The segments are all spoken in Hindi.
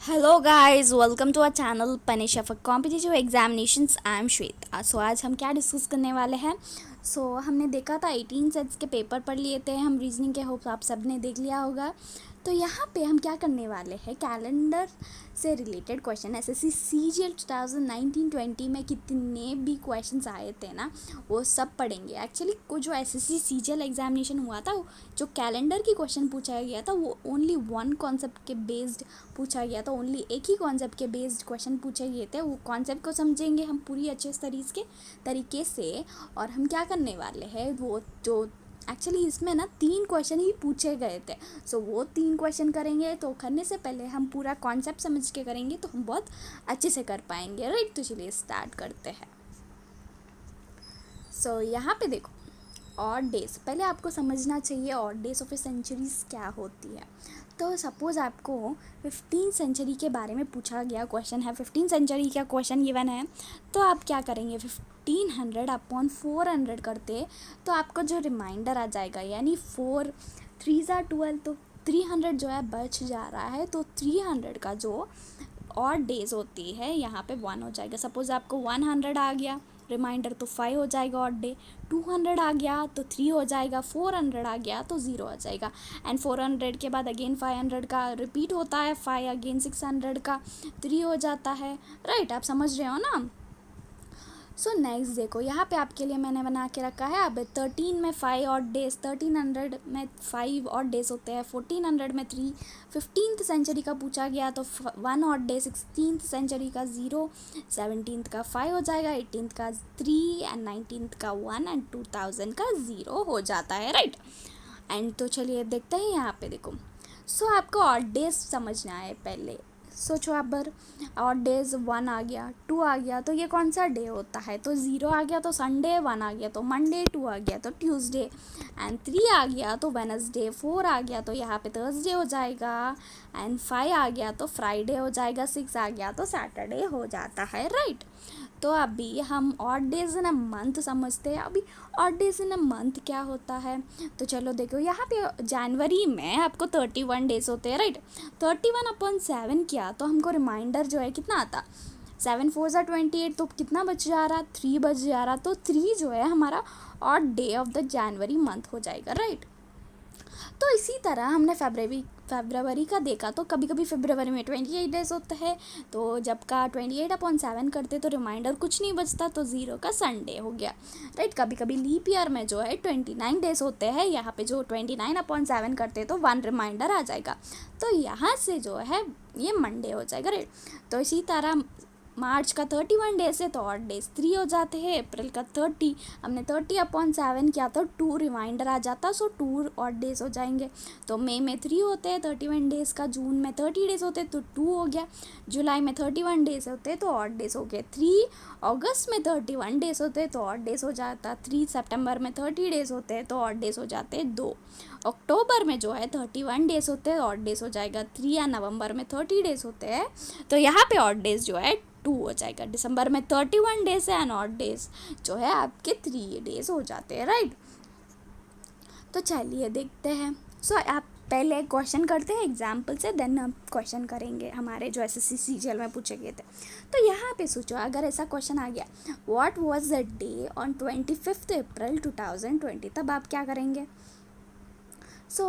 Hello guys, welcome to our channel पनिशा for competitive examinations. I am Shweta. So आज हम क्या डिस्कस करने वाले हैं। हमने देखा था 18 सेट्स के पेपर पढ़ लिए थे हम रीजनिंग के। होप आप सब ने देख लिया होगा। तो यहाँ पे हम क्या करने वाले हैं, कैलेंडर से रिलेटेड क्वेश्चन एसएससी सीजीएल 2019-20 में कितने भी क्वेश्चंस आए थे ना, वो सब पढ़ेंगे। एक्चुअली को जो एसएससी सीजीएल एग्जामिनेशन हुआ था, जो कैलेंडर की क्वेश्चन पूछा गया था, वो ओनली वन कॉन्सेप्ट के बेस्ड पूछा गया था। ओनली एक ही कॉन्सेप्ट के बेस्ड क्वेश्चन पूछे गए थे। वो कॉन्सेप्ट को समझेंगे हम पूरी अच्छे तरीके से। और हम क्या करने वाले हैं, वो जो एक्चुअली इसमें ना 3 क्वेश्चन ही पूछे गए थे। वो 3 क्वेश्चन करेंगे। तो करने से पहले हम पूरा कॉन्सेप्ट समझ के करेंगे तो हम बहुत अच्छे से कर पाएंगे, राइट। तो चलिए स्टार्ट करते हैं। यहाँ पे देखो, ऑड डेज पहले आपको समझना चाहिए। Odd days of a centuries क्या होती है। तो सपोज़ आपको 15 सेंचुरी के बारे में पूछा गया क्वेश्चन है, 15 सेंचुरी का क्वेश्चन गिवन है। तो आप क्या करेंगे, 1500 अपॉन 400 करते तो आपको जो रिमाइंडर आ जाएगा, यानी 4 3 12, तो 300 जो है बच जा रहा है। तो 300 का जो और डेज होती है यहाँ पे 1 हो जाएगा। सपोज़ आपको 100 आ गया रिमाइंडर, तो 5 हो जाएगा ऑड डे। 200 आ गया तो 3 हो जाएगा। 400 आ गया तो 0 आ जाएगा। एंड 400 के बाद अगेन 500 का रिपीट होता है, 5 अगेन 600 का 3 हो जाता है, राइट। आप समझ रहे हो ना। नेक्स्ट देखो, यहाँ पे आपके लिए मैंने बना के रखा है। अब 13 में 5 ऑड डेज, 1300 में 5 ऑड डेज होते हैं, 1400 में 3। 15th सेंचुरी का पूछा गया तो 1 ऑड डे, 16th सेंचुरी का 0, 17th का 5 हो जाएगा, 18th का 3 एंड 19th का 1 एंड 2000 का 0 हो जाता है, राइट। एंड तो चलिए देखते हैं यहाँ पे देखो। आपको ऑड डेज समझना है पहले। सोचो आप बार, और डेज 1 आ गया, 2 आ गया तो ये कौन सा डे होता है। तो 0 आ गया तो संडे, 1 आ गया तो मंडे, 2 आ गया तो ट्यूसडे एंड 3 आ गया तो वेनसडे, 4 आ गया तो यहाँ पे थर्सडे हो जाएगा एंड 5 आ गया तो फ्राइडे हो जाएगा, 6 आ गया तो सैटरडे हो जाता है, राइट। तो अभी हम odd days in a month समझते हैं। अभी odd days in a month क्या होता है, तो चलो देखो। यहाँ पे जनवरी में आपको 31 डेज होते हैं, राइट। 31/7 किया तो हमको रिमाइंडर जो है कितना आता, 7 4 28, तो कितना बच जा रहा, 3 बच जा रहा। तो 3 जो है हमारा odd day of the January month हो जाएगा, राइट। तो इसी तरह हमने फरवरी का देखा तो कभी कभी फरवरी में 28 डेज होता है। तो जब का 28/7 करते तो रिमाइंडर कुछ नहीं बचता, तो 0 का संडे हो गया, राइट। कभी कभी लीप ईयर में जो है 29 डेज होते हैं। यहाँ पे जो 29/7 करते तो 1 रिमाइंडर आ जाएगा, तो यहाँ से जो है ये मंडे हो जाएगा, राइट। तो इसी तरह मार्च का 31 डेज है तो ऑड डेज 3 हो जाते हैं। अप्रैल का 30, हमने 30/7 किया तो 2 रिमाइंडर आ जाता, 2 ऑड डेज हो जाएंगे। तो मई में 3 होते हैं 31 डेज़ का, जून में 30 डेज़ होते हैं तो 2 हो गया, जुलाई में 31 डेज़ होते हैं तो ऑड डेज हो गए 3, अगस्त में 31 डेज़ होते हैं तो ऑड डेज हो जाता 3, सितंबर में 30 डेज़ होते हैं तो ऑड डेज हो जाते हैं 2, अक्टूबर में जो है 31 डेज़ होते हैं ऑड डेज हो जाएगा 3, या नवंबर में 30 डेज़ होते हैं तो यहाँ पे ऑड डेज जो है 2 हो जाएगा। दिसंबर में 31 डेज है एंड ऑड डेज जो है आपके 3 डेज हो जाते हैं, राइट। तो चलिए देखते हैं। आप पहले क्वेश्चन करते हैं एग्जाम्पल से, देन हम क्वेश्चन करेंगे हमारे जो एसएससी सीजीएल में पूछे गए थे। तो यहाँ पे सोचो, अगर ऐसा क्वेश्चन आ गया, what was the day on 25 अप्रैल 2020, तब आप क्या करेंगे।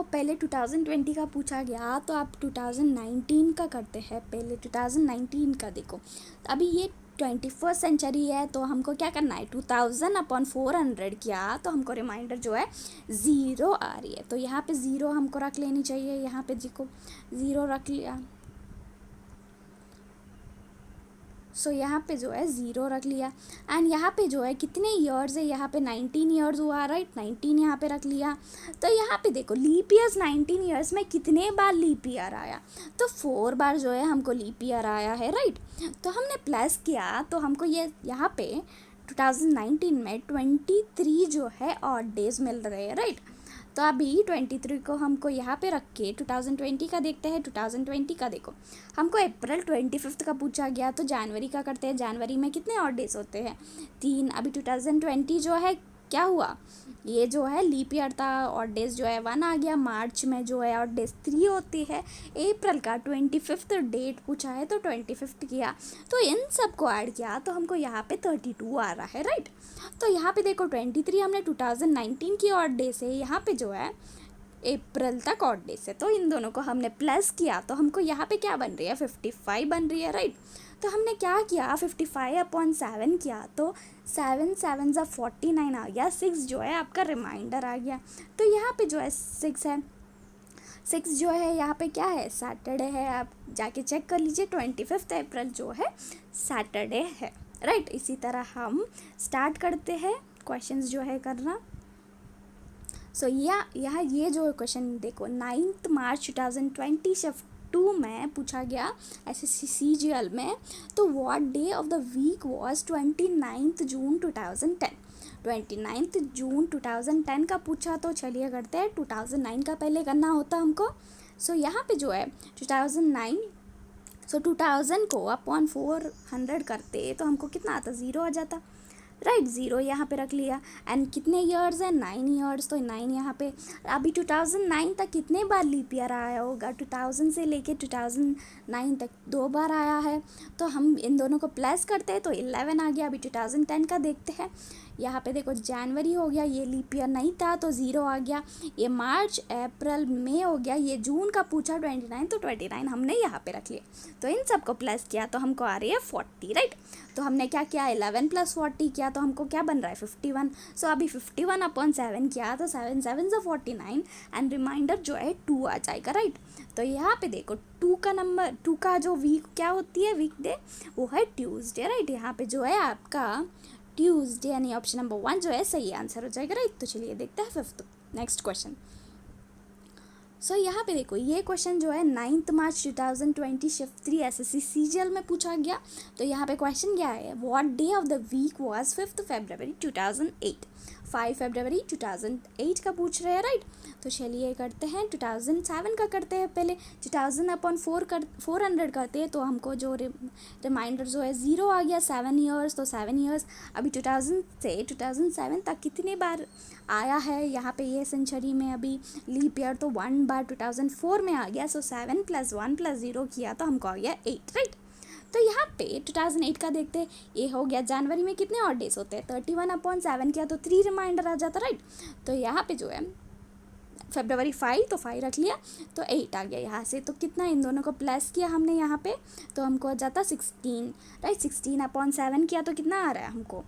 पहले 2020 का पूछा गया तो आप 2019 का करते हैं। पहले 2019 का देखो, अभी ये 21st सेंचुरी है तो हमको क्या करना है, 2000/400 किया तो हमको रिमाइंडर जो है 0 आ रही है। तो यहाँ पे 0 हमको रख लेनी चाहिए। यहाँ पे देखो 0 रख लिया। यहाँ पे जो है 0 रख लिया एंड यहाँ पे जो है कितने ईयर्स है, यहाँ पे 19 ईयर्स हुआ, राइट। 19 यहाँ पे रख लिया। तो यहाँ पे देखो लीप ईयर्स 19 ईयर्स में कितने बार लीप ईयर आया, तो 4 बार जो है हमको लीप ईयर आया है, राइट। तो हमने प्लस किया तो हमको ये यहाँ पे 2019 में 23 जो है ऑड डेज मिल रहे हैं, राइट। तो अभी 23 को हमको यहाँ पे रख के 2020 का देखते हैं। 2020 का देखो, हमको अप्रैल 25 का पूछा गया तो जनवरी का करते हैं। जनवरी में कितने ऑड डेज होते हैं, 3। अभी 2020 जो है क्या हुआ, ये जो है लीप ईयर था, और डेज जो है 1 आ गया, मार्च में जो है और डेज 3 होती है, अप्रैल का 25th डेट पूछा है तो 25th किया, तो इन सब को ऐड किया तो हमको यहाँ पे 32 आ रहा है, राइट। तो यहाँ पे देखो 23 हमने 2019 की ऑड डे से, यहाँ पे जो है अप्रैल तक ऑड डे से, तो इन दोनों को हमने प्लस किया तो हमको यहाँ पे क्या बन रही है, 55 बन रही है, राइट। तो हमने क्या किया, 55/7 किया तो 7 7 ज़ा 49 आ गया, 6 जो है आपका रिमाइंडर आ गया। तो यहाँ पे जो है 6 है, 6 जो है यहाँ पे क्या है, सैटरडे है, आप जाके चेक कर लीजिए, 25 अप्रैल जो है सैटरडे है, राइट। इसी तरह हम स्टार्ट करते हैं क्वेश्चंस जो है करना। सो यहाँ ये जो क्वेश्चन देखो, 9 मार्च 2020 शिफ्ट 2 में पूछा गया SSC CGL में, तो what day of the week was 29 जून 2010। 29 जून 2010 का पूछा, तो चलिए करते हैं, 2009 का पहले करना होता हमको। सो यहाँ पे जो है 2009, सो 2000 को अपॉन 400 करते तो हमको कितना आता, 0 आ जाता, राइट। 0 यहाँ पे रख लिया, एंड कितने ईयर्स है, 9 ईयर्स, तो 9 यहाँ पे। अभी 2009 तक कितने बार लीप ईयर आया होगा, 2000 से लेके 2009 तक 2 बार आया है, तो हम इन दोनों को प्लस करते हैं तो 11 आ गया। अभी 2010 का देखते हैं, यहाँ पे देखो जनवरी हो गया, ये लीप ईयर नहीं था तो 0 आ गया, ये मार्च अप्रैल मई हो गया, ये जून का पूछा 29, तो 29 हमने यहाँ पे रख लिया, तो इन सबको प्लस किया तो हमको आ रही है 40, राइट। तो हमने क्या किया, 11 + 40 किया तो हमको क्या बन रहा है, 51। सो अभी 51/7 किया तो 7 7 ज़ा 49, एंड रिमाइंडर जो है 2 आ जाएगा, राइट। तो यहाँ पे देखो 2 का नंबर, 2 का जो वीक क्या होती है, वीकडे, वो है ट्यूसडे, राइट। यहाँ पे जो है आपका ट्यूसडे, यानी ऑप्शन नंबर 1 जो है सही आंसर हो जाएगा, राइट। तो चलिए देखते हैं 5th नेक्स्ट क्वेश्चन। सो यहाँ पे देखो, ये क्वेश्चन जो है 9 मार्च 2020 शिफ्ट 3 SSC CGL में पूछा गया। तो यहाँ पे क्वेश्चन क्या है, what day of the week was 5 फरवरी 2008। 5 फरवरी 2008 का पूछ रहे हैं, राइट। तो चलिए करते हैं, 2007 का करते हैं पहले, 400 करते हैं तो हमको जो रिमाइंडर जो है 0 आ गया, 7 ईयर्स, तो 7 ईयर्स। अभी 2000 से 2007 तक कितने बार आया है यहाँ पे, ये सेंचुरी में अभी लीप ईयर तो 1 बार 2004 में आ गया, सो 7 + 1 + 0 किया तो हमको आ गया 8, राइट। तो यहाँ पे 2008 का देखते हैं, ये हो गया, जनवरी में कितने और डेज होते हैं, 31/7 किया तो 3 रिमाइंडर आ जाता, राइट। तो यहाँ पे जो है फरवरी 5, तो 5 रख लिया तो 8 आ गया यहाँ से, तो कितना इन दोनों को प्लस किया हमने यहाँ पे तो हमको आ जाता 16, राइट। 16/7 किया तो कितना आ रहा है हमको,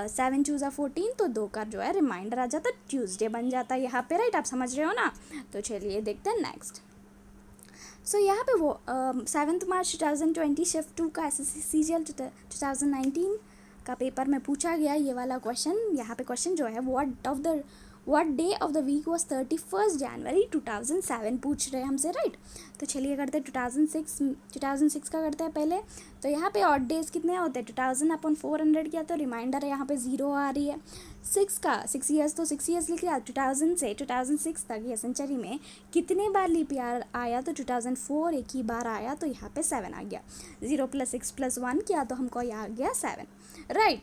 7 2 ज़ा 14, तो 2 का जो है रिमाइंडर आ जाता, ट्यूसडे बन जाता है यहाँ पे, राइट। आप समझ रहे हो ना। तो चलिए देखते हैं नेक्स्ट। सो यहाँ पे वो 7 मार्च 2020 शिफ्ट 2 का SSC CGL 2019 का पेपर में पूछा गया ये वाला क्वेश्चन। यहाँ पे क्वेश्चन जो है, what day of the week was 31 January 2007 पूछ रहे हैं हमसे, राइट। तो चलिए करते हैं 2006 का करते हैं पहले। तो यहाँ पे ऑड डेज कितने होते हैं, 2000/400 किया तो रिमाइंडर है यहाँ पे 0 आ रही है। 6 ईयर्स, तो 6 ईयर्स लिख लिया, 2000 से 2006 तक ये सेंचुरी में कितने बार लीप ईयर आया, तो 2004 एक ही बार आया, तो यहाँ पे 7 आ गया। 0 + 6 + 1 किया तो हमको यहाँ आ गया 7, राइट।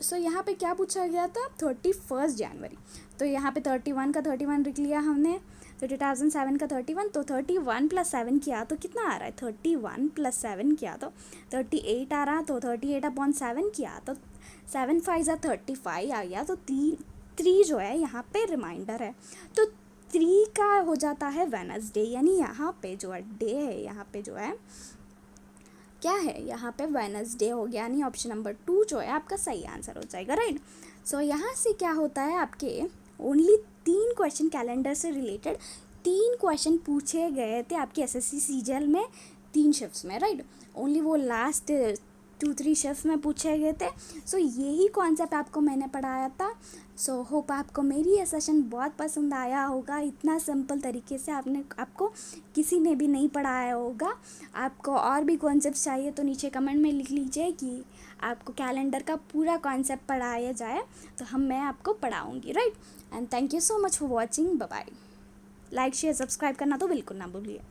सो यहाँ पे क्या पूछा गया था, 31 जनवरी, तो यहाँ पे 31 का 31 लिख लिया हमने, तो 2007 का 31, तो 31 + 7 किया तो कितना आ रहा है, 31 + 7 किया तो 38 आ रहा, तो 38/7 किया तो 7 5 ज़ा 35 आ गया, तो 3 जो है यहाँ पे रिमाइंडर है, तो 3 का हो जाता है वेडनेसडे, यानी यहाँ पे जो है डे है, यहाँ पे जो है क्या है, यहाँ पे वेडनेसडे हो गया, यानी ऑप्शन नंबर 2 जो है आपका सही आंसर हो जाएगा, राइट। सो यहाँ से क्या होता है, आपके ओनली 3 क्वेश्चन कैलेंडर से रिलेटेड 3 क्वेश्चन पूछे गए थे आपके SSC CGL में 3 शिफ्ट्स में, राइट। ओनली वो लास्ट 2-3 शिफ्ट में पूछे गए थे। सो यही कॉन्सेप्ट आपको मैंने पढ़ाया था। सो होप आपको मेरी ये सेशन बहुत पसंद आया होगा। इतना सिंपल तरीके से आपको किसी ने भी नहीं पढ़ाया होगा। आपको और भी कॉन्सेप्ट चाहिए तो नीचे कमेंट में लिख लीजिए कि आपको कैलेंडर का पूरा कॉन्सेप्ट पढ़ाया जाए, तो मैं आपको पढ़ाऊँगी, right. And thank you so much for watching. Bye bye. Like share subscribe करना तो बिल्कुल ना भूलिए।